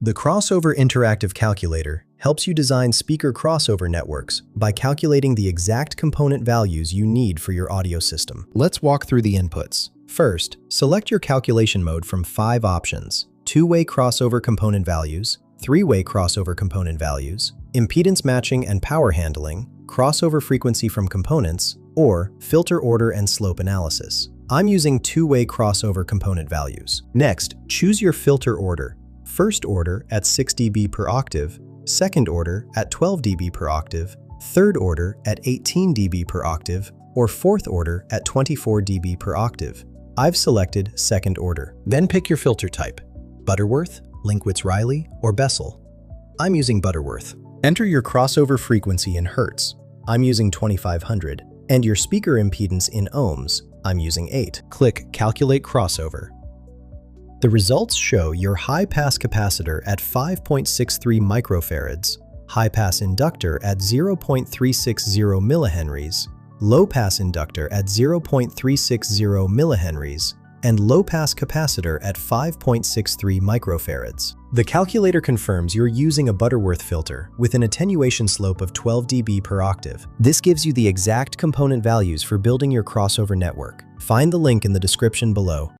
The Crossover Interactive Calculator helps you design speaker crossover networks by calculating the exact component values you need for your audio system. Let's walk through the inputs. First, select your calculation mode from 5 options: two-way crossover component values, three-way crossover component values, impedance matching and power handling, crossover frequency from components, or filter order and slope analysis. I'm using two-way crossover component values. Next, choose your filter order. First order at 6 dB per octave, second order at 12 dB per octave, third order at 18 dB per octave, or fourth order at 24 dB per octave. I've selected second order. Then pick your filter type: Butterworth, Linkwitz-Riley, or Bessel. I'm using Butterworth. Enter your crossover frequency in Hertz. I'm using 2500. And your speaker impedance in ohms. I'm using 8. Click Calculate Crossover. The results show your high-pass capacitor at 5.63 microfarads, high-pass inductor at 0.360 millihenries, low-pass inductor at 0.360 millihenries, and low-pass capacitor at 5.63 microfarads. The calculator confirms you're using a Butterworth filter with an attenuation slope of 12 dB per octave. This gives you the exact component values for building your crossover network. Find the link in the description below.